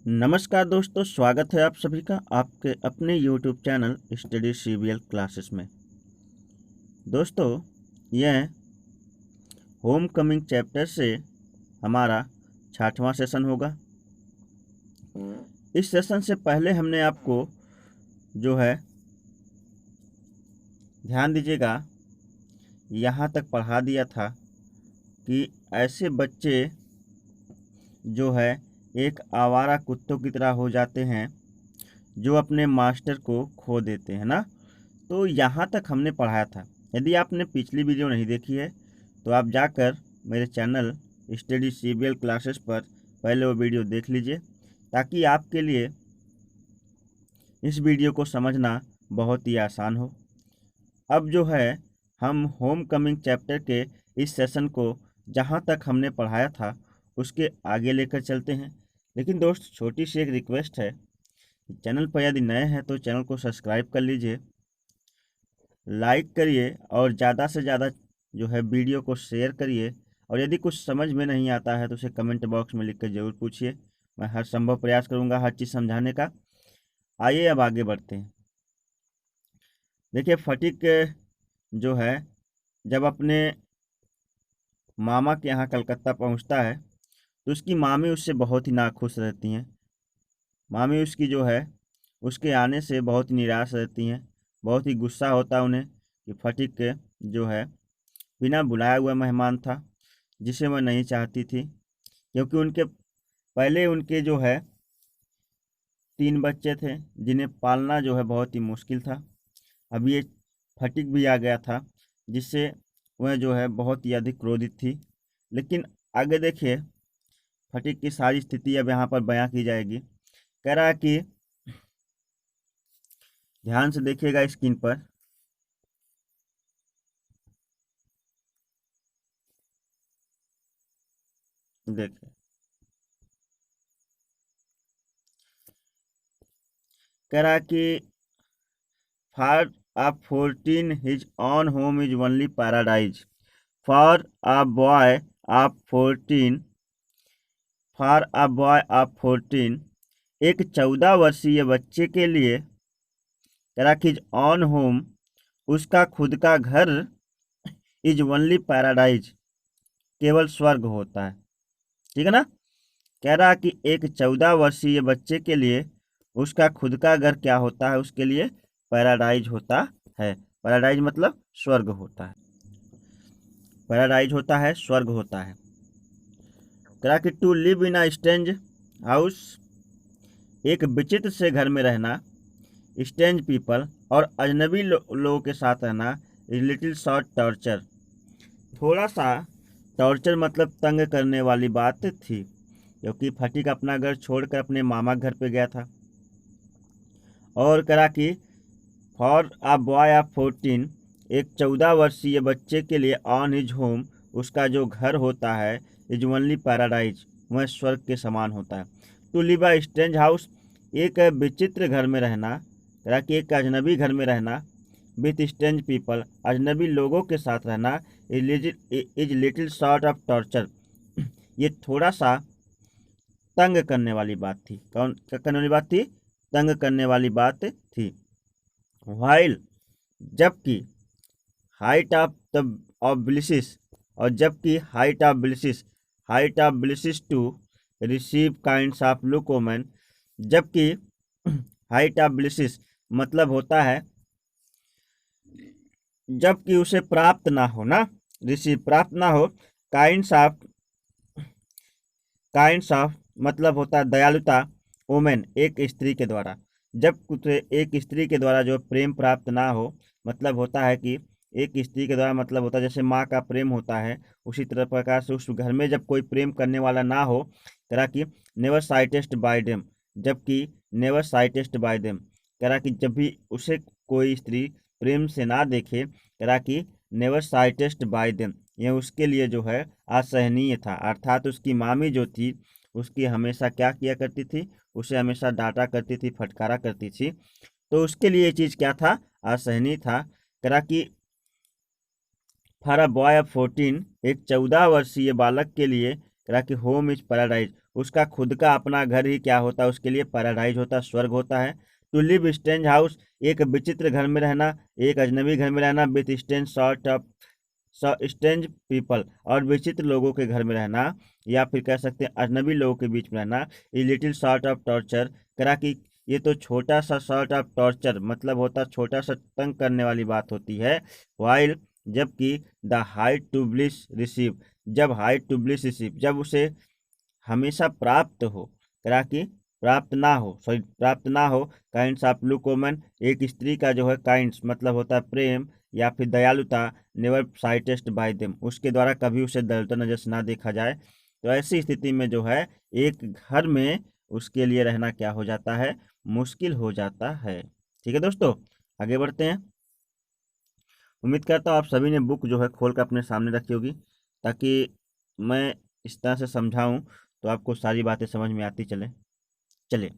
नमस्कार दोस्तों, स्वागत है आप सभी का आपके अपने YouTube channel study CBL classes में। दोस्तों, यह होम कमिंग चैप्टर से हमारा 6वां सेशन होगा। इस सेशन से पहले हमने आपको जो है ध्यान दीजिएगा, यहाँ तक पढ़ा दिया था कि ऐसे बच्चे जो है एक आवारा कुत्तों की तरह हो जाते हैं जो अपने मास्टर को खो देते हैं ना। तो यहाँ तक हमने पढ़ाया था। यदि आपने पिछली वीडियो नहीं देखी है तो आप जाकर मेरे चैनल स्टडी CBL क्लासेस पर पहले वो वीडियो देख लीजिए, ताकि आपके लिए इस वीडियो को समझना बहुत ही आसान हो। अब जो है हम होम कमिंग चैप्टर के इस सेशन को जहाँ तक हमने पढ़ाया था उसके आगे लेकर चलते हैं। लेकिन दोस्त, छोटी सी एक रिक्वेस्ट है, चैनल पर यदि नए हैं तो चैनल को सब्सक्राइब कर लीजिए, लाइक करिए और ज़्यादा से ज़्यादा जो है वीडियो को शेयर करिए। और यदि कुछ समझ में नहीं आता है तो उसे कमेंट बॉक्स में लिख कर ज़रूर पूछिए। मैं हर संभव प्रयास करूंगा हर चीज़ समझाने का। आइए अब आगे बढ़ते हैं। देखिए, फटीक जो है जब अपने मामा के यहाँ कलकत्ता पहुँचता है तो उसकी मामी उससे बहुत ही नाखुश रहती हैं। मामी उसकी जो है उसके आने से बहुत ही निराश रहती हैं। बहुत ही गुस्सा होता है उन्हें कि फटीक जो है बिना बुलाया हुआ मेहमान था, जिसे वह नहीं चाहती थी, क्योंकि उनके पहले उनके जो है 3 बच्चे थे जिन्हें पालना जो है बहुत ही मुश्किल था। अब ये फटीक भी आ गया था, जिससे वह जो है बहुत ही अधिक क्रोधित थी। लेकिन आगे देखिए, फटीक की सारी स्थिति अब यहाँ पर बयां की जाएगी। कह रहा है कि ध्यान से देखिएगा स्क्रीन पर। देखिए, कह रहा है कि for a 14 his own home is only paradise. For a boy of 14 for a boy of 14 एक 14 वर्षीय बच्चे के लिए हिज ऑन होम, उसका खुद का घर, इज ओनली पैराडाइज, केवल स्वर्ग होता है। ठीक है ना। कह रहा कि एक 14 वर्षीय बच्चे के लिए उसका खुद का घर क्या होता है, उसके लिए पैराडाइज होता है। पैराडाइज मतलब स्वर्ग होता है। पैराडाइज होता है, स्वर्ग होता है। कह रहा कि to live in a strange house, एक विचित्र से घर में रहना, स्ट्रेंज पीपल और अजनबी लोगों के साथ रहना, लिटिल शॉर्ट टॉर्चर, थोड़ा सा टॉर्चर मतलब तंग करने वाली बात थी, क्योंकि फटीक अपना घर छोड़कर अपने मामा घर पे गया था। और करा कि फॉर अ बॉय ऑफ 14, एक 14 वर्षीय बच्चे के लिए ऑन हिज होम, उसका जो घर होता है, इज ओनली पैराडाइज, वह स्वर्ग के समान होता है। To live a strange house, एक विचित्र घर में रहना, करा कि एक अजनबी घर में रहना, विथ स्ट्रेंज पीपल, अजनबी लोगों के साथ रहना, is little short of torture, ये थोड़ा सा तंग करने वाली बात थी। कौन क्या करने वाली बात थी? तंग करने वाली बात थी। वाइल, जबकि height of the of blisses, और जबकि height of blisses to receive kinds of लुकोमन, जबकि हाइट ऑफ ब्लिसिस मतलब होता है जबकि उसे प्राप्त ना हो ना, रिसीव प्राप्त ना हो, काइंड्स ऑफ मतलब होता है दयालुता, वोमेन एक स्त्री के द्वारा, जब उसे एक स्त्री के द्वारा जो प्रेम प्राप्त ना हो, मतलब होता है कि एक स्त्री के द्वारा मतलब होता है जैसे माँ का प्रेम होता है, उसी तरह प्रकार से उस घर में जब कोई प्रेम करने वाला ना हो, करा कि नेवर साइटेस्ट बाय देम, जबकि नेवर साइटेस्ट बाय देम, करा कि जब भी उसे कोई स्त्री प्रेम से ना देखे, करा कि नेवर साइटेस्ट बाय देम, यह उसके लिए जो है असहनीय था। अर्थात उसकी मामी जो थी उसकी हमेशा क्या किया करती थी, उसे हमेशा डांटा करती थी, फटकारा करती थी। तो उसके लिए ये चीज़ क्या था, असहनीय था। करा कि फॉर अ बॉय ऑफ 14, एक 14 वर्षीय बालक के लिए करा कि होम इज पैराडाइज, उसका खुद का अपना घर ही क्या होता है, उसके लिए पैराडाइज होता है, स्वर्ग होता है। टू लिव स्ट्रेंज हाउस, एक विचित्र घर में रहना, एक अजनबी घर में रहना, with strange sort of strange people, और विचित्र लोगों के घर में रहना, या फिर कह सकते हैं अजनबी लोगों के बीच में रहना। A little sort of torture, करा कि ये तो छोटा सा सॉर्ट ऑफ टॉर्चर मतलब होता छोटा सा तंग करने वाली बात होती है। वाइल, जबकि the height to bliss receive, जब हाइट टू ब्लिस रिसीव, जब उसे हमेशा प्राप्त हो, करा कि प्राप्त ना हो, सॉरी प्राप्त ना हो। काइंड्स ऑफ लुक वोमन, एक स्त्री का जो है काइंड्स मतलब होता है प्रेम या फिर दयालुता, नेवर साइटेस्ट बाय देम, उसके द्वारा कभी उसे दयालुता नजर से ना देखा जाए। तो ऐसी स्थिति में जो है एक घर में उसके लिए रहना क्या हो जाता है, मुश्किल हो जाता है। ठीक है दोस्तों, आगे बढ़ते हैं। उम्मीद करता हूँ आप सभी ने बुक जो है खोल कर अपने सामने रखी होगी, ताकि मैं इस तरह से समझाऊं तो आपको सारी बातें समझ में आती चले।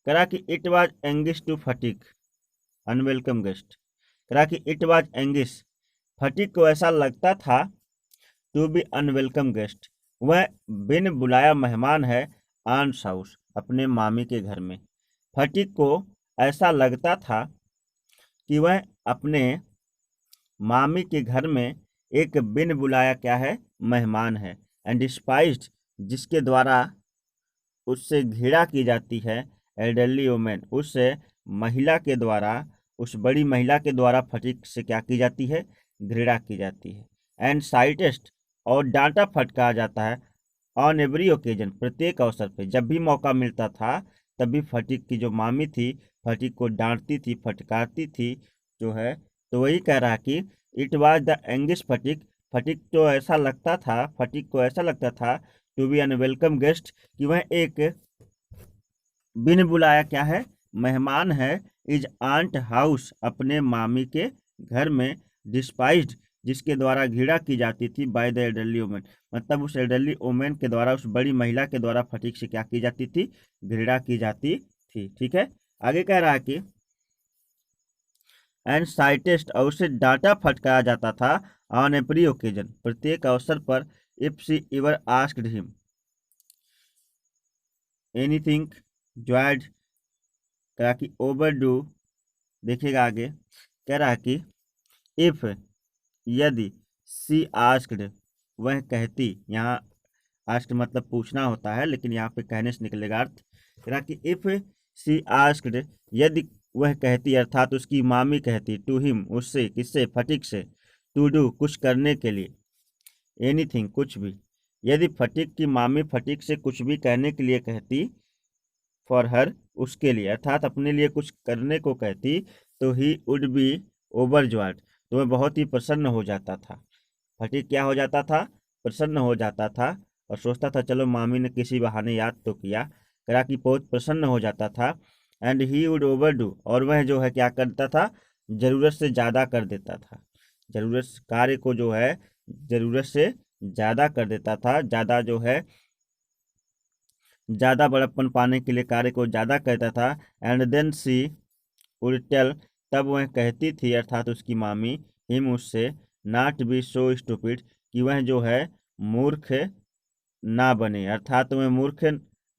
करा कि it was anguish to Phatik unwelcome guest, करा कि इट वाज एंगिश, फटीक को ऐसा लगता था, टू बी अनवेलकम गेस्ट, वह बिन बुलाया मेहमान है, आंट्स हाउस, अपने मामी के घर में। फटीक को ऐसा लगता था कि वह अपने मामी के घर में एक बिन बुलाया क्या है, मेहमान है, एंड डिस्पाइज्ड, जिसके द्वारा उससे घृणा की जाती है, एल्डरली वुमेन, उससे महिला के द्वारा, उस बड़ी महिला के द्वारा फटीक से क्या की जाती है, घृणा की जाती है। एंड साइटेस्ट, और डांटा फटकारा जाता है, ऑन एवरी ओकेजन, प्रत्येक अवसर पे, जब भी मौका मिलता था तभी फटीक की जो मामी थी फटीक को डांटती थी, फटकारती थी जो है। तो वही कह रहा कि it was the anguish Phatik, Phatik तो ऐसा लगता था, फटीक को ऐसा लगता था, टू बी अनवेलकम गेस्ट, कि वह एक बिन बुलाया क्या है, मेहमान है, इज आंट हाउस, अपने मामी के घर में, डिस्पाइज्ड, जिसके द्वारा घृणा की जाती थी, बाय द एल्डरली वुमेन, मतलब उस एल्डरली वुमेन के द्वारा, उस बड़ी महिला के द्वारा फटीक से क्या की जाती थी, घृणा की जाती थी। ठीक है, आगे कह रहा है कि एंड साइटेस्ट, और उसे डांटा फटकारा जाता था, ऑन एवरी ओकेजन, प्रत्येक अवसर पर, if she ever asked him anything ज्वाइड, कह कि ओवर डू, देखिएगा आगे कह रहा कि इफ, यदि, सी आस्क्ड, वह कहती, यहाँ आस्क्ड मतलब पूछना होता है, लेकिन यहाँ पे कहने से निकलेगा अर्थ, कह रहा कि इफ सी आस्क्ड, यदि वह कहती अर्थात उसकी मामी कहती, टू हिम, उससे, किससे, फटीक से, टू डू, कुछ करने के लिए, एनीथिंग, कुछ भी, यदि फटीक की मामी फटीक से कुछ भी कहने के लिए कहती, फॉर हर, उसके लिए, अर्थात अपने लिए कुछ करने को कहती, तो ही वुड बी ओवरजॉयड, तो वह बहुत ही प्रसन्न हो जाता था। फटीक क्या हो जाता था, प्रसन्न हो जाता था, और सोचता था चलो मामी ने किसी बहाने याद तो किया, करा कि बहुत प्रसन्न हो जाता था। एंड ही वुड ओवरडू, और वह जो है क्या करता था, जरूरत से ज़्यादा कर देता था, जरूरत कार्य को जो है जरूरत से ज़्यादा कर देता था, ज़्यादा जो है ज़्यादा बड़प्पन पाने के लिए कार्य को ज़्यादा करता था। And then she would tell, तब वह कहती थी अर्थात उसकी मामी, हिम, उससे, नॉट बी सो स्टूपिड, कि वह जो है मूर्ख ना बने, अर्थात वह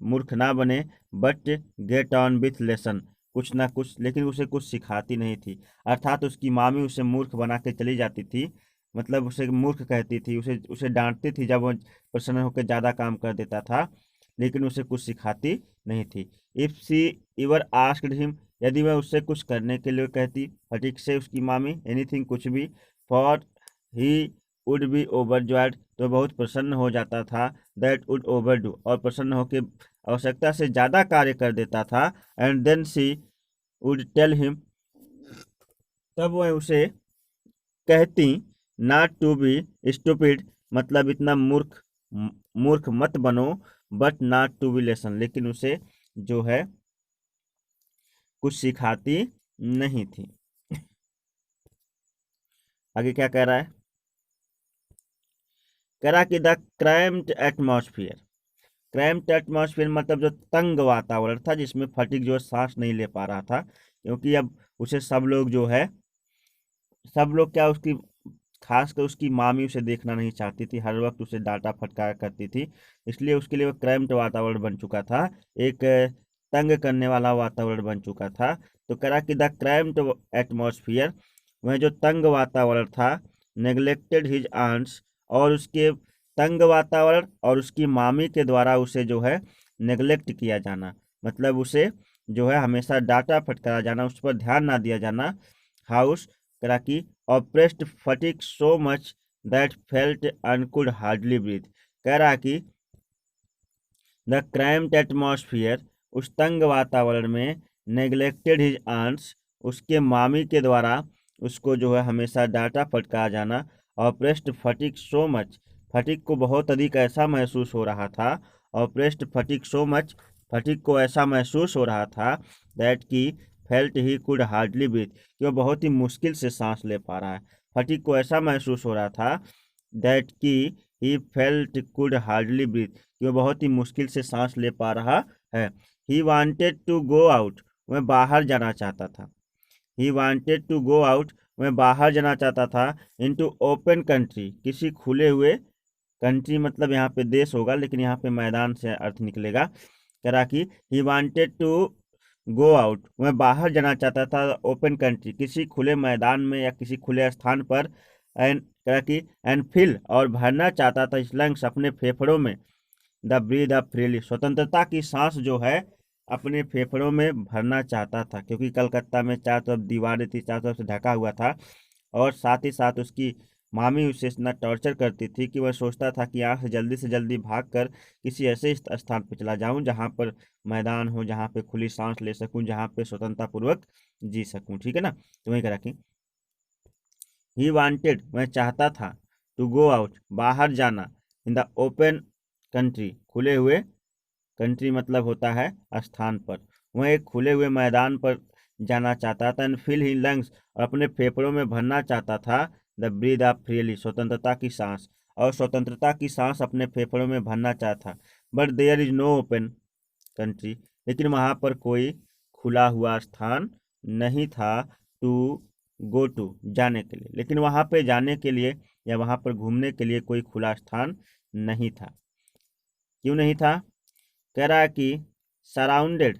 मूर्ख ना बने, but get on with lesson, कुछ ना कुछ, लेकिन उसे कुछ सिखाती नहीं थी, अर्थात उसकी मामी उसे मूर्ख बना के चली जाती थी, मतलब उसे मूर्ख कहती थी, उसे उसे डांटती थी जब वह प्रसन्न होकर ज़्यादा काम कर देता था, लेकिन उसे कुछ सिखाती नहीं थी। If she ever asked him, यदि वह उससे कुछ करने के लिए कहती, फटीक से उसकी मामी, एनीथिंग, कुछ भी, for he would be overjoyed, तो बहुत प्रसन्न हो जाता था, दैट वुड ओवरडू, और प्रसन्न होकर आवश्यकता से ज़्यादा कार्य कर देता था। And then she would tell him, तब वह उसे कहती, नॉट टू बी स्टूपिड, मतलब इतना मूर्ख मत बनो, but not to be lesson, लेकिन उसे जो है कुछ सिखाती नहीं थी। आगे क्या कह रहा है, कह रहा कि the crammed atmosphere, crammed atmosphere मतलब जो तंग वातावरण था, जिसमें फटीक जो सांस नहीं ले पा रहा था, क्योंकि अब उसे सब लोग जो है, सब लोग क्या उसकी खासकर उसकी मामी उसे देखना नहीं चाहती थी, हर वक्त उसे डांटा फटकारा करती थी, इसलिए उसके लिए वो क्रैम्प्ड वातावरण बन चुका था, एक तंग करने वाला वातावरण बन चुका था। तो करा कि द क्रैम्प्ड एटमॉस्फियर, वह जो तंग वातावरण था, नेग्लेक्टेड हिज आंट्स, और उसके तंग वातावरण और उसकी मामी के द्वारा उसे जो है नेग्लेक्ट किया जाना, मतलब उसे जो है हमेशा डांटा फटकारा जाना, उस पर ध्यान ना दिया जाना। हाउस करा कि oppressed Phatik so much that felt and could hardly breathe, कह रहा कि द क्रैम्प्ड एटमॉस्फियर, उस तंग वातावरण में, नेग्लेक्टेड हिज आंट्स, उसके मामी के द्वारा उसको जो है हमेशा डांटा फटकारा जाना। ऑप्रेस्ड फटिक सो मच, फटिक को बहुत अधिक ऐसा महसूस हो रहा था, ऑप्रेस्ड फटिक सो मच, फटिक को ऐसा महसूस हो रहा था, दैट की felt he could hardly breathe, कि वह बहुत ही मुश्किल से सांस ले पा रहा है। फटिक को ऐसा महसूस हो रहा था, दैट की he felt could hardly breathe, कि वह बहुत ही मुश्किल से सांस ले पा रहा है। He wanted to go out, वह बाहर जाना चाहता था। He wanted to go out, वह बाहर जाना चाहता था। इनटू ओपन कंट्री, किसी खुले हुए, कंट्री मतलब यहाँ पे देश होगा, लेकिन यहाँ पे मैदान से अर्थ निकलेगा। करा कि he wanted to go out, वह बाहर जाना चाहता था, ओपन कंट्री, किसी खुले मैदान में या किसी खुले स्थान पर। एंड करा कि एंड फिल, और भरना चाहता था, इस लंग्स, अपने फेफड़ों में, द ब्रीद ऑफ फ्रीली, स्वतंत्रता की सांस जो है अपने फेफड़ों में भरना चाहता था, क्योंकि कलकत्ता में चारों तरफ दीवारें थी, चारों तरफ से ढका हुआ था, और साथ ही साथ उसकी मामी उसे इतना टॉर्चर करती थी कि वह सोचता था कि यहाँ से जल्दी भागकर किसी ऐसे स्थान पर चला जाऊं जहाँ पर मैदान हो, जहाँ पे खुली सांस ले सकूं, जहाँ पे स्वतंत्रतापूर्वक जी सकूं। ठीक है ना, तो वहीं करा कि ही वांटेड, वह चाहता था, टू गो आउट, बाहर जाना, इन द ओपन कंट्री, खुले हुए, कंट्री मतलब होता है स्थान पर, वह एक खुले हुए मैदान पर जाना चाहता था। एंड फिल ही लंग्स, और अपने फेफड़ों में भरना चाहता था, द ब्रीद ऑफ फ्रीली, स्वतंत्रता की सांस, और स्वतंत्रता की सांस अपने फेफड़ों में भरना चाहता। But there is no open country, लेकिन वहाँ पर कोई खुला हुआ स्थान नहीं था, टू गो टू, जाने के लिए, लेकिन वहाँ पे जाने के लिए या वहाँ पर घूमने के लिए कोई खुला स्थान नहीं था। क्यों नहीं था? कह रहा है कि सराउंडेड,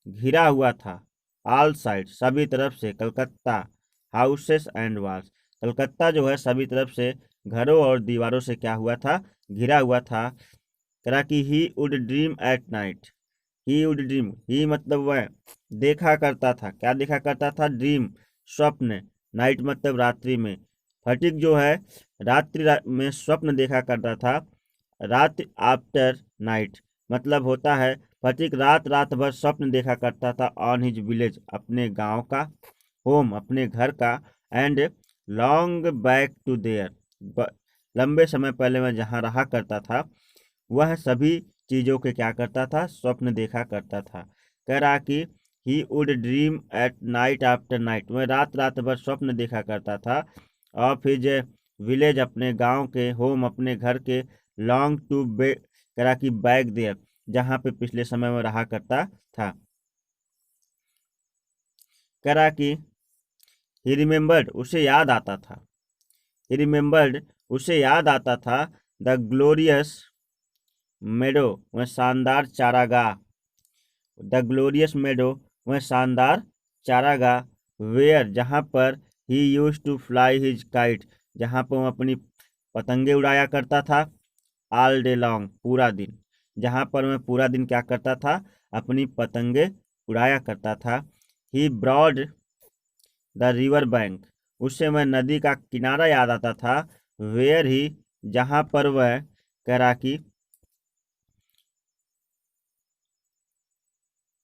घिरा हुआ था, ऑल साइड, सभी तरफ से, Calcutta, houses and walls, Calcutta जो है सभी तरफ से घरों और दीवारों से क्या हुआ था? घिरा हुआ था। कह रहा कि he would dream at night, he would dream, he मतलब वह देखा करता था, क्या देखा करता था? ड्रीम, स्वप्न, नाइट मतलब रात्रि में, फटिक जो है रात्रि में स्वप्न देखा करता था। रात आफ्टर नाइट मतलब होता है फटिक रात रात भर स्वप्न देखा करता था, ऑन हिज विलेज, अपने गांव का, होम, अपने घर का, and long back to there, लंबे समय पहले मैं जहाँ रहा करता था, वह सभी चीज़ों के क्या करता था? स्वप्न देखा करता था। कह रहा कि he would dream at night after night, वह रात रात भर स्वप्न देखा करता था, और फिर विलेज, अपने गांव के, होम, अपने घर के, लॉन्ग टू बे, करा कि बैक देयर, जहाँ पे पिछले समय में रहा करता था। करा कि ही रिमेम्बर्ड, उसे याद आता था, ही रिमेम्बर्ड, उसे याद आता था, द ग्लोरियस मेडो, वह शानदार चारागाह, द ग्लोरियस मेडो, वह शानदार चारागाह, वेयर, जहाँ पर he used to fly his kite, जहाँ पर वह अपनी पतंगे उड़ाया करता था, ऑल डे लॉन्ग, पूरा दिन, जहाँ पर मैं पूरा दिन क्या करता था? अपनी पतंगे उड़ाया करता था। ही ब्रॉड द रिवर बैंक, उससे मैं नदी का किनारा याद आता था, वेयर ही, जहाँ पर वह, कह रहा कि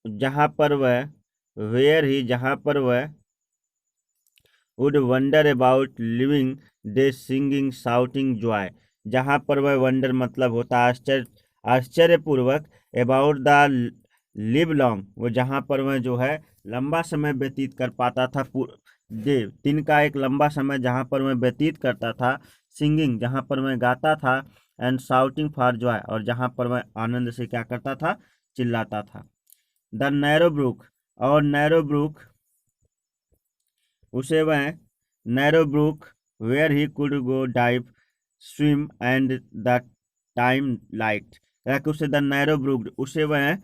जहाँ पर वह, वेयर ही, जहाँ पर वह, would wonder about living day singing shouting Joy, जहाँ पर वह वंडर मतलब होता है आश्चर्य, आश्चर्यपूर्वक, अबाउट द लिव लॉन्ग, वो जहाँ पर वह जो है लंबा समय व्यतीत कर पाता था, डे, दिन का एक लंबा समय जहाँ पर मैं व्यतीत करता था, सिंगिंग, जहाँ पर मैं गाता था, एंड शाउटिंग फॉर जॉय, और जहाँ पर मैं आनंद से क्या करता था? चिल्लाता था। द नैरो ब्रूक, और नैरो ब्रूक, उसे वह narrow brook where he could go dive, swim and the time light। कि उसे द नैरो ब्रूक्ड, उसे वह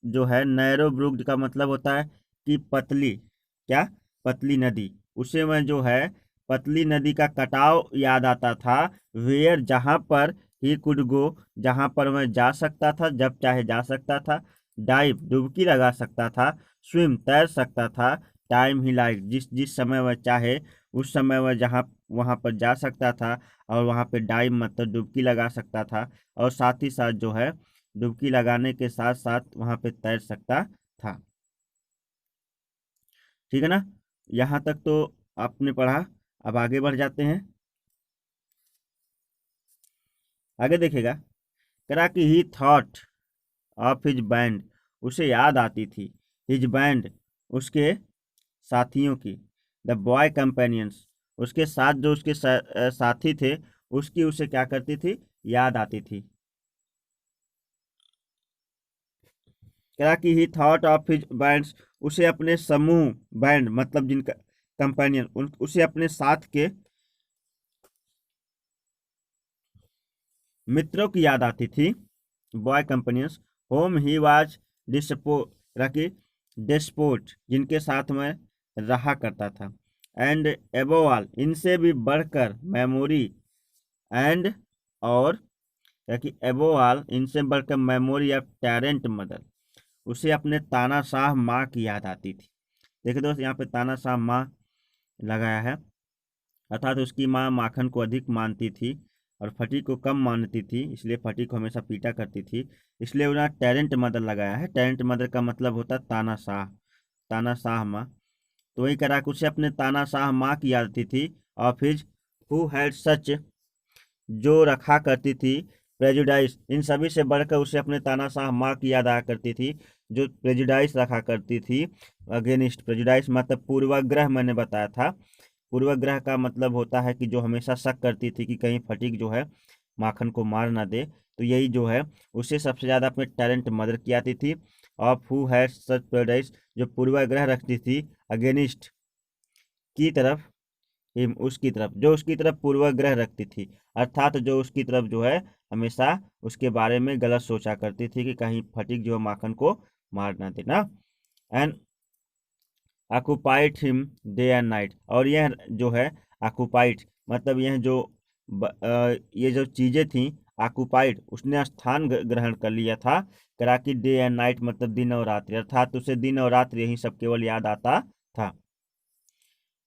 जो है नैरो ब्रूक्ड का मतलब होता है कि पतली, क्या पतली नदी, उसे वह जो है पतली नदी का कटाव याद आता था। वेयर जहाँ पर ही कुड गो, जहाँ पर वह जा सकता था, जब चाहे जा सकता था। डाइव डुबकी लगा सकता था। स्विम तैर सकता था। टाइम ही लाइक जिस जिस समय वह चाहे उस समय वह जहाँ वहाँ पर जा सकता था, और वहाँ पे डाइव मतलब डुबकी लगा सकता था, और साथ ही साथ जो है डुबकी लगाने के साथ साथ वहाँ पे तैर सकता था। ठीक है ना, यहाँ तक तो आपने पढ़ा। अब आगे बढ़ जाते हैं। आगे देखिएगा, करा कि ही थॉट ऑफ हिज बैंड, उसे याद आती थी हिज बैंड, उसके साथियों की। द बॉय कंपेनियंस, उसके साथ जो उसके साथी थे उसकी उसे क्या करती थी, याद आती थी। क्या कि ही थॉट ऑफ हिज बैंड्स, उसे अपने समूह, बैंड मतलब जिनका कंपेनियन, उसे अपने साथ के मित्रों की याद आती थी। Boy companions home he was disport, जिनके साथ में रहा करता था। एंड एबोव ऑल, इनसे भी बढ़कर मेमोरी, एंड और कि एबोव ऑल इनसे बढ़कर मेमोरी ऑफ टैरेंट मदर, उसे अपने तानाशाह माँ की याद आती थी। देखिए दोस्त, यहाँ पे तानाशाह माँ लगाया है, अर्थात उसकी माँ माखन को अधिक मानती थी और फटी को कम मानती थी, इसलिए फटी को हमेशा पीटा करती थी, इसलिए उन्हें टेरेंट मदर लगाया है। टेरेंट मदर का मतलब होता है तानाशाह, तानाशाह माँ। तो वही करा कि उसे अपने तानाशाह माँ की याद आती थी। और फिर हु हैड सच, जो रखा करती थी प्रेजुडाइस, इन सभी से बढ़कर उसे अपने तानाशाह माँ की याद आया करती थी, जो प्रेजुडाइस रखा करती थी। अगेनिस्ट, प्रेजुडाइस मतलब पूर्वाग्रह, मैंने बताया था। पूर्वाग्रह का मतलब होता है कि जो हमेशा शक करती थी कि कहीं फटीक जो है माखन को मार ना दे, तो यही जो है उसे सबसे ज़्यादा अपने टैलेंट मदर की आती थी। Of who had such prejudice, जो पूर्वाग्रह रखती थी अगेनिस्ट की तरफ, हिम उसकी तरफ, जो उसकी तरफ पूर्वाग्रह रखती थी, अर्थात जो उसकी तरफ जो है हमेशा उसके बारे में गलत सोचा करती थी कि कहीं फटीक जो है माखन को मार ना देना। And occupied him day and night, और यह जो है ऑक्युपाइड मतलब यह जो ये जो चीज़ें थी ऑक्युपाइड, उसने स्थान ग्रहण कर लिया था। करा कि डे एंड नाइट मतलब दिन और रात्रि, अर्थात उसे दिन और रात्रि यही सब केवल याद आता था।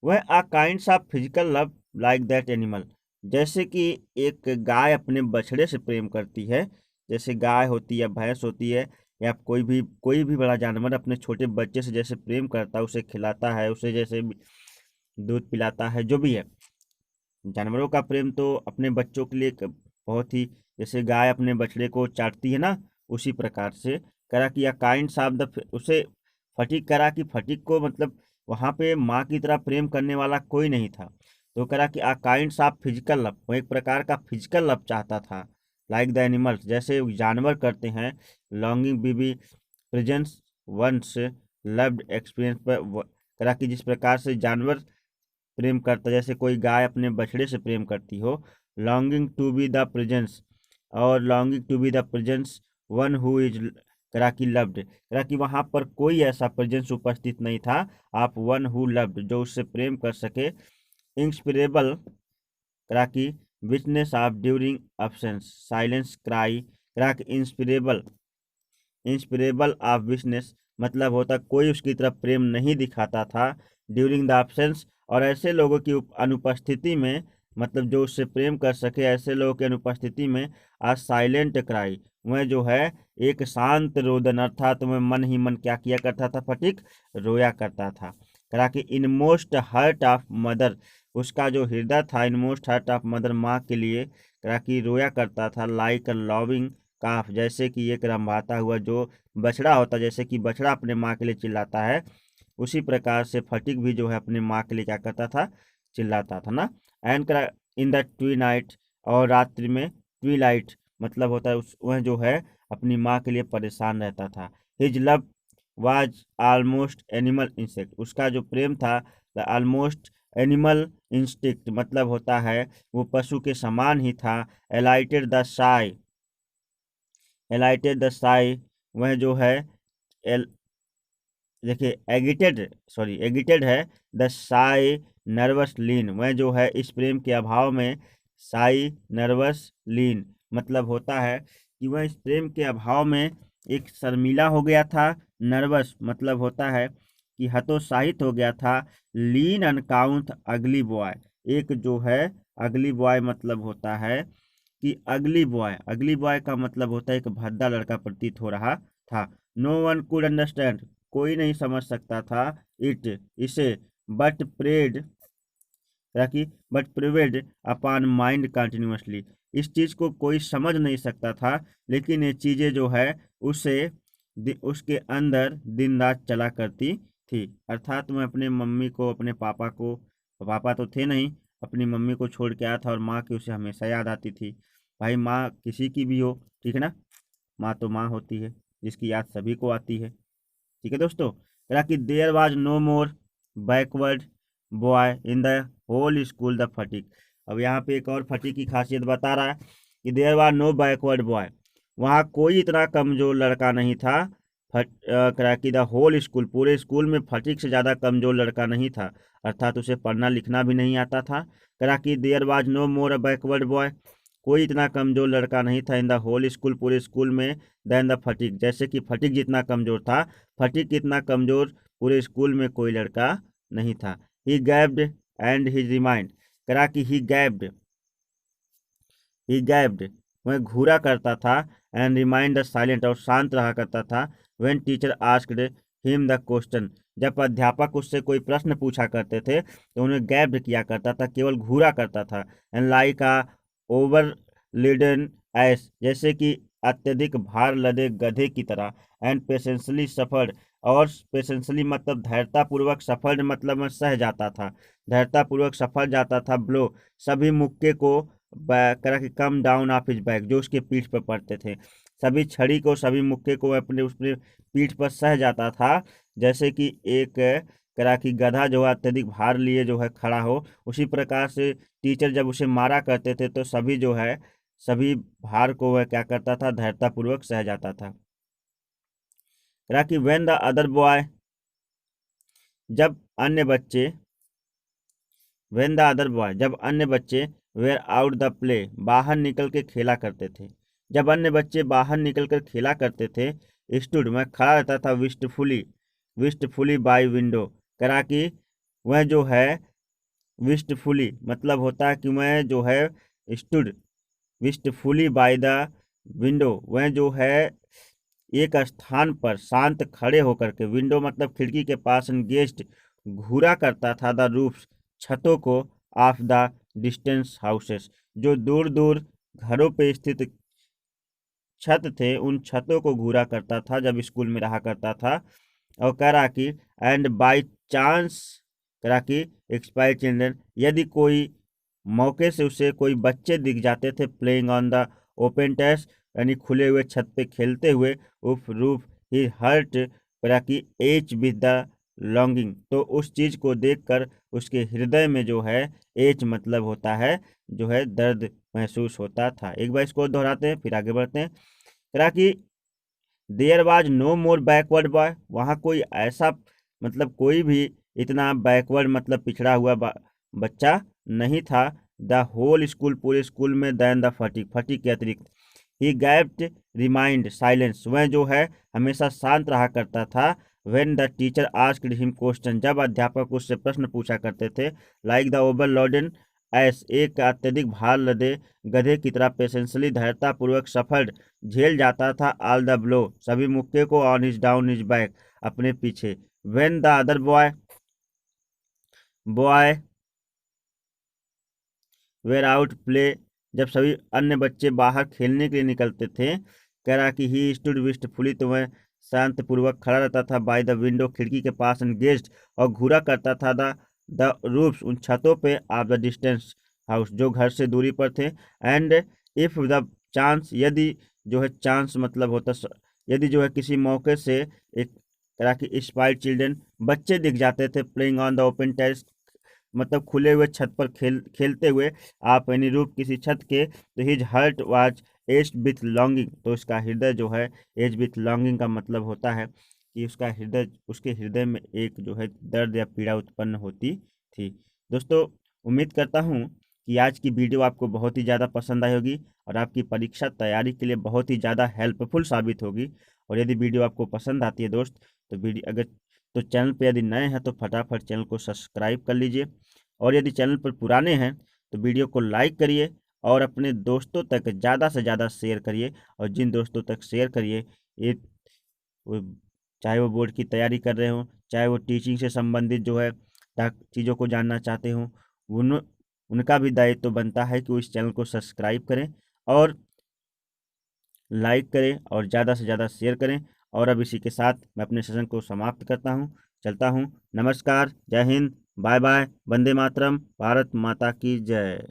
वह a kinds of physical love like that animal, जैसे कि एक गाय अपने बछड़े से प्रेम करती है, जैसे गाय होती है, भैंस होती है, या कोई भी बड़ा जानवर अपने छोटे बच्चे से जैसे प्रेम करता है, उसे खिलाता है, उसे जैसे दूध पिलाता है, जो भी है। जानवरों का प्रेम तो अपने बच्चों के लिए बहुत ही, जैसे गाय अपने बछड़े को चाटती है ना, उसी प्रकार से करा कि काइंड ऑफ द, उसे फटीक करा कि फटीक को मतलब वहाँ पे माँ की तरह प्रेम करने वाला कोई नहीं था, तो करा कि काइंड ऑफ फिजिकल लव, वो एक प्रकार का फिजिकल लव चाहता था। लाइक द एनिमल्स, जैसे जानवर करते हैं। लॉन्गिंग बीबी प्रेजेंस वंस लव्ड एक्सपीरियंस पर, करा कि जिस प्रकार से जानवर प्रेम करता, जैसे कोई गाय अपने बछड़े से प्रेम करती हो। Longing to be the presence, और longing to be the presence one who is करा कि लव्ड, करा कि वहाँ पर कोई ऐसा प्रेजेंस उपस्थित नहीं था। आप वन हु लव्ड, जो उससे प्रेम कर सके। इंस्पिरेबल करा कि witness of during absence silence cry, करा कि इंस्पिरेबल, इंस्पिरेबल ऑफ विटनेस मतलब होता कोई उसकी तरफ प्रेम नहीं दिखाता था। ड्यूरिंग द एब्सेंस, और ऐसे लोगों की अनुपस्थिति में, मतलब जो उससे प्रेम कर सके ऐसे लोगों की अनुपस्थिति में। आ साइलेंट क्राई, वह जो है एक शांत रोदन, अर्थात वह मन ही मन क्या किया करता था, फटीक रोया करता था। करा कि इनमोस्ट हर्ट ऑफ मदर, उसका जो हृदय था इनमोस्ट हर्ट ऑफ मदर, माँ के लिए करा कि रोया करता था। लाइक लविंग काफ, जैसे कि एक रंभाता हुआ जो बछड़ा होता, जैसे कि बछड़ा अपने माँ के लिए चिल्लाता है, उसी प्रकार से फटीक भी जो है अपने माँ के लिए क्या करता था, चिल्लाता था ना। एंड इन द ट्वी नाइट, और रात्रि में ट्वी लाइट मतलब होता है वह जो है अपनी माँ के लिए परेशान रहता था। His love was almost animal insect, उसका जो प्रेम था ऑलमोस्ट एनिमल इंस्टिक्ट मतलब होता है वो पशु के समान ही था। एलाइटेड द साई, एलाइटेड द साई वह जो है देखिए एगिटेड है द साई नर्वस लीन, वह जो है इस प्रेम के अभाव में साई नर्वस लीन मतलब होता है कि वह इस प्रेम के अभाव में एक शर्मीला हो गया था। नर्वस मतलब होता है कि हतोत्साहित हो गया था। लीन अनकाउंट अगली बॉय, एक जो है अगली बॉय मतलब होता है कि अगली बॉय का मतलब होता है एक भद्दा लड़का प्रतीत हो रहा था। नो वन कुड अंडरस्टैंड, कोई नहीं समझ सकता था इट इसे, बट प्रेड ताकि बट प्रिवेड अपॉन माइंड कंटिन्यूसली, इस चीज़ को कोई समझ नहीं सकता था लेकिन ये चीज़ें जो है उसे उसके अंदर दिन रात चला करती थी। अर्थात मैं अपने मम्मी को अपने पापा को, पापा तो थे नहीं, अपनी मम्मी को छोड़ के आया था और माँ की उसे हमेशा याद आती थी। भाई माँ किसी की भी हो, ठीक है ना, माँ तो माँ होती है जिसकी याद सभी को आती है। ठीक है दोस्तों, कहा कि there was no more backward boy in the whole school the Phatik. अब यहाँ पे एक और फटीक की खासियत बता रहा है कि there was no backward boy, वहाँ कोई इतना कमज़ोर लड़का नहीं था। कहा कि द होल स्कूल, पूरे स्कूल में फटीक से ज़्यादा कमज़ोर लड़का नहीं था, अर्थात उसे पढ़ना लिखना भी नहीं आता था। कहा कि there was no more backward boy, कोई इतना कमज़ोर लड़का नहीं था इन द होल स्कूल, पूरे स्कूल में, देन द फटीक, जैसे कि फटीक जितना कमज़ोर था, फटीक कितना कमज़ोर पूरे स्कूल में कोई लड़का नहीं था। ही गैब्ड एंड ही रिमाइंड, करा कि ही गैब्ड वह घूरा करता था, एंड रिमाइंड द साइलेंट और शांत रहा करता था। When teacher asked him the question, जब अध्यापक उससे कोई प्रश्न पूछा करते थे तो उन्हें गैब्ड किया करता था, केवल घूरा करता था। And like a overladen ass, जैसे कि अत्यधिक भार लदे गधे की तरह। एंड पेशेंसली सफर्ड, और पेशेंसली मतलब धैर्यतापूर्वक, सफर्ड मतलब मैं सह जाता था, धैर्यतापूर्वक सफर जाता था। ब्लो, सभी मुक्के को करा कि come down of his back, जो उसके पीठ पर पड़ते थे, सभी छड़ी को, सभी मुक्के को अपने उसने पीठ पर सह जाता था। जैसे कि एक करा कि गधा जो है अत्यधिक भार लिए जो है खड़ा हो, उसी प्रकार से टीचर जब उसे मारा करते थे तो सभी जो है सभी भार को वह क्या करता था, धैर्यतापूर्वक सह जाता था। करा कि व्हेन द अदर बॉय, जब अन्य बच्चे, व्हेन द अदर बॉय, जब अन्य बच्चे, वेयर आउट द प्ले, बाहर निकल के खेला करते थे, जब अन्य बच्चे बाहर निकल कर खेला करते थे। स्टूड, मैं खड़ा रहता था, विस्टफुली बाय विंडो, करा कि वह जो है विस्टफुली मतलब होता है कि मैं जो है stood wistfully by the window, वह जो है एक स्थान पर शांत खड़े होकर के, विंडो मतलब खिड़की के पास, एंगेज्ड घूरा करता था, द रूफ्स छतों को, ऑफ द डिस्टेंस हाउसेस, जो दूर दूर घरों पे स्थित छत थे उन छतों को घूरा करता था जब स्कूल में रहा करता था। और करा कि एंड बाई चांस, करा कि एक्सपायर चिल्ड्रन, यदि कोई मौके से उसे कोई बच्चे दिख जाते थे, playing on the open terrace, यानी खुले हुए छत पे खेलते हुए, उफ रूफ ही हर्ट, करा कि एच विद द लॉन्गिंग, तो उस चीज़ को देखकर उसके हृदय में जो है एच मतलब होता है जो है दर्द महसूस होता था। एक बार इसको दोहराते हैं फिर आगे बढ़ते हैं। करा कि there was no more backward boy, वहाँ कोई ऐसा मतलब कोई भी इतना बैकवर्ड मतलब पिछड़ा हुआ बच्चा नहीं था। द होल स्कूल, पूरे स्कूल में, दैन द फटीक, फटीक के अतिरिक्त। ही गैप्ड रिमाइंड साइलेंस, वह जो है हमेशा शांत रहा करता था। When the teacher asked him question, जब अध्यापक उससे प्रश्न पूछा करते थे। लाइक द ओवरलोडेड एस, एक अत्यधिक भार लदे गधे की तरह, पेशेंसली धैर्यतापूर्वक सफर झेल जाता था। ऑल द ब्लो, सभी मुक्के को, on his down his back, अपने पीछे। When the other boy were out play, जब सभी अन्य बच्चे बाहर खेलने के लिए निकलते थे। कह रहा कि ही स्टूड विस्टफुली, तो वह शांतपूर्वक खड़ा रहता था। बाय द विंडो, खिड़की के पास, एंगेज्ड और घूरा करता था। द रूफ्स, उन छतों पे, ऑफ द डिस्टेंस हाउस, जो घर से दूरी पर थे। एंड इफ द चांस, यदि जो है चांस मतलब होता, यदि जो है किसी मौके से एक तरह की स्पाइड चिल्ड्रन, बच्चे दिख जाते थे, playing on the open terrace, मतलब खुले हुए छत पर खेलते हुए आप यानी रूप किसी छत के, तो his heart was aged with longing, तो उसका हृदय जो है एज विथ लॉन्गिंग का मतलब होता है कि उसके हृदय में एक जो है दर्द या पीड़ा उत्पन्न होती थी। दोस्तों, उम्मीद करता हूँ कि आज की वीडियो आपको बहुत ही ज़्यादा पसंद आई होगी और आपकी परीक्षा तैयारी के लिए बहुत ही ज़्यादा हेल्पफुल साबित होगी। और यदि वीडियो आपको पसंद आती है दोस्त, तो वीडियो अगर तो चैनल पर यदि नए हैं तो फटाफट चैनल को सब्सक्राइब कर लीजिए, और यदि चैनल पर पुराने हैं तो वीडियो को लाइक करिए और अपने दोस्तों तक ज़्यादा से ज़्यादा शेयर करिए। और जिन दोस्तों तक शेयर करिए, ये वो चाहे वो बोर्ड की तैयारी कर रहे हों, चाहे वो टीचिंग से संबंधित जो है चीज़ों को जानना चाहते हों, उनका भी दायित्व तो बनता है कि वो इस चैनल को सब्सक्राइब करें और लाइक करें और ज़्यादा से ज़्यादा शेयर करें। और अब इसी के साथ मैं अपने सेशन को समाप्त करता हूँ, चलता हूँ। नमस्कार, जय हिंद, बाय बाय, वंदे मातरम, भारत माता की जय।